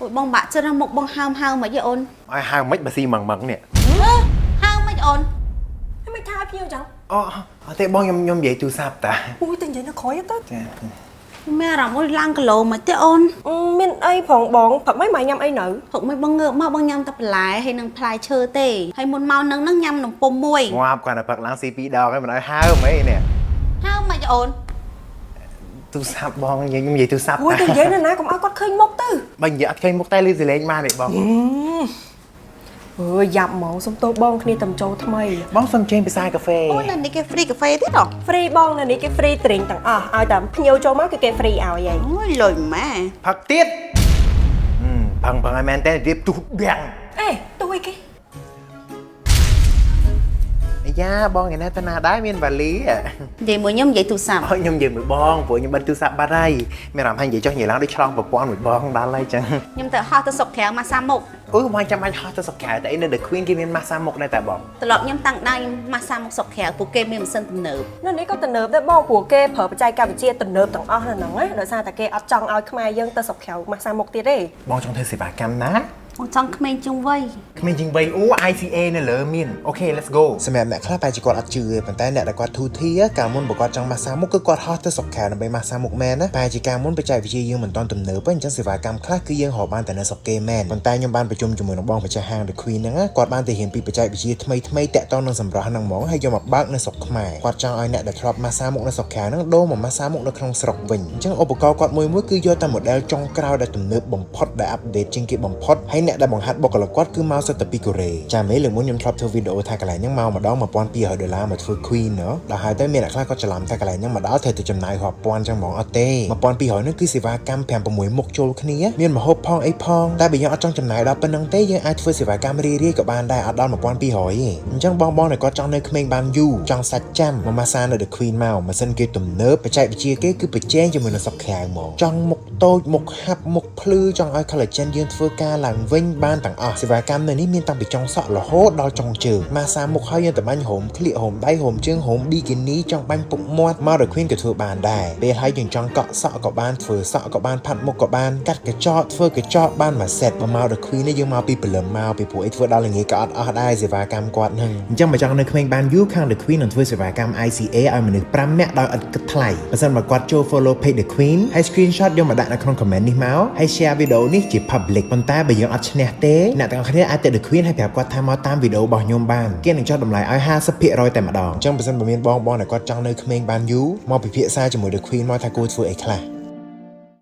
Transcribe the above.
bong bạc cho nó một bong hao mà vậy ôn ai hao mấy bà xi mằng nè hao mấy ôn mày tha bao nhiêu chẳng thế bong nhom vậy tu sạp ta ui tình vậy nó khói hết tất mẹ làm ôi lang cái lồ mà thế ôn mình ai phòng bọn phật mấy mày nhâm ai nữ phụng mấy bong ngựa mau bong nhâm tập lại hay nâng plai chơi tê hay muốn mau nâng nhâm nâng pom môi ngoạp còn là phật láng xì pi đào cái mình nói hao mấy nè hao mà vậy ôn tu sạp bong nhom vậy tu sạp ui tình vậy nè cũng ai có khơi mốc tư bây giờ khơi một tay lên gì lên ma này bong dặm món xong tô bong khi tầm trâu tham mày bong xong trên bị sai cà phê ôi là đi cái free cà phê thế rồi free bong là cái free tiền tặng ai tầm nhiều cho má cái free ảo vậy ôi lồi mà phật tiết bằng ai men tên điệp tu bèng ê tôi cái dạ bong ngày nay ta na đái miên và lý vậy mới nhâm vậy tụ sạp nhom về mười bong của nhom bên tu sạp ba đây mẹ làm hay vậy cho nhiều lắm đi cho và quan mười bong đá lấy chẳng nhâm tự ho tự sọc khéo mà sa mục quan trọng anh ho tự sọc khéo tại nên được khuyên kia nên massage một này tại bong tự lọt nhâm tặng đây mà sa mục sọc khéo của kê miền sân tầm nở nên đấy có tình nợp đấy bong của kê phở trai cà chia tình nợp tặng là nóng ấy rồi sao tại kê ở trong ao khai dân ta sọc khéo mà sang một tiết đấy bong trong thời sự bà cam ná trong khmer chung vây khmer chung vây ICA này lỡ miên ok let's go សម្រាប់អ្នកខ្លះបែរជាគាត់អត់ជឿប៉ុន្តែអ្នកដែលគាត់ធូធាការមុនបើគាត់ចង់ម៉ាស្សាមុខគឺគាត់ហោះទៅសុកខែដើម្បីម៉ាស្សាមុខមែនណាបែរជាការមុនបច្ចេកវិទ្យាយើងមិនទាន់ទំនើបទេអញ្ចឹងសេវាកម្មខ្លះគឺយើងរកបានតែនៅសុកគេមែនប៉ុន្តែខ្ញុំបានប្រជុំជាមួយនឹងបងម្ចាស់ហាង The Queen ហ្នឹងគាត់បានទៅរៀនពីបច្ចេកវិទ្យាថ្មីតាក់ទងនឹងសម្រស់ហ្នឹងហ្មងហើយយកមកបើកនៅសុកខ្មែរគាត់ចង់ឲ្យអ្នកដែលធ្លាប់ម៉ាស្សាមុខនៅសុកខែហ្នឹងដូរមកម៉ាស្សាមុខនៅក្នុងស្រុកវិញអញ្ចឹងឧបករណ៍គាត់មួយគឺយកតែ model ចុងក្រោយដែលទំនើបបំផុតដែល update ជាងគេបំផុតហើយអ្នកដែលបង្ហាត់បុគ្គលិកគាត់គឺមកសិតតែពីកូរ៉េចាមែនលើមុនខ្ញុំធ្លាប់ធ្វើវីដេអូថាកន្លែងហ្នឹងមកម្ដង$1200មកធ្វើ Queen ណ៎ដល់ហើយទៅមានអ្នកខ្លះគាត់ច្រឡំថាកន្លែងហ្នឹងមកដល់ត្រូវទៅចំណាយរាប់ពាន់ចឹងហ្មងអត់ទេ$1200ហ្នឹងគឺសេវាកម្ម5 6មុខចូលគ្នាមានម្ហូបផងអីផងតែបើយើងអត់ចង់ចំណាយដល់ប៉ុណ្្នឹងទេយើងអាចធ្វើសេវាកម្មរីក៏បានដែរអត់ដល់$1200ទេអញ្ចឹងបងដែលគាត់ចង់នៅក្មេងបានយូរចង់សាច់ចាំមកម៉ាស្សានៅ The Queen មកម៉ាស៊ីនគេទំនើបបច្ចេកវិទ្យាគេគឺប្រជែងជាមួយនឹងសុកក្រៅហ្មងចង់មុខតូចមុខហាប់មុខភ្លឺចង់ឲ្យ collagen យើងធ្វើការឡើងវិញបានទាំងអស់សេវាកម្មនៅនេះមានតាំងពីចុងសក់រហូតដល់ចុងជើងម៉ាស្សាមុខហើយយើងតែបាញ់ហូមក្លៀកហូមដៃហូមជើងហូមប៊ីគីនីចង់បាញ់ពុកមាត់មក The Queen ក៏ធ្វើបានដែរពេលហើយយើងចង់កក់សក់ក៏បានធ្វើសក់ក៏បានផាត់មុខក៏បានកាត់កញ្ចក់ធ្វើកញ្ចក់បានមួយសេតមក The Queen នេះយើងមកពីព្រលឹមមកពីពួកអីធ្វើដល់ល្ងាចក៏អត់អស់ដែរសេវាកម្មគាត់ហ្នឹងអញ្ចឹងបើចង់នៅក្មេងបានយូរខាង The Queen នឹងធ្វើសេវាកម្ម ICA ឲ្យមនុស្ស5នាក់ដោយឥតគិតថ្លៃបើសិនបើគាត់ចូល follow page The Queen ហើយ screenshot យកមកដាក់នៅក្នុង comment នេះមកហើយ share វីដេអូនេះជា public ប៉ុន្តែបើយើងអត់ឈ្នះទេអ្នកទាំងអស់គ្នាអាចទៅ The Queen ហើយប្រាប់គាត់ថាមកតាមវីដេអូរបស់ខ្ញុំបានគេនឹងចុះតម្លៃឲ្យ 50% តែម្ដងអញ្ចឹងបើសិនបើមានបងដែលគាត់ចង់នៅក្មេងបានយូរមកពិភាក្សាជាមួយ The Queen មកថាគួរធ្វើអីខ្លះ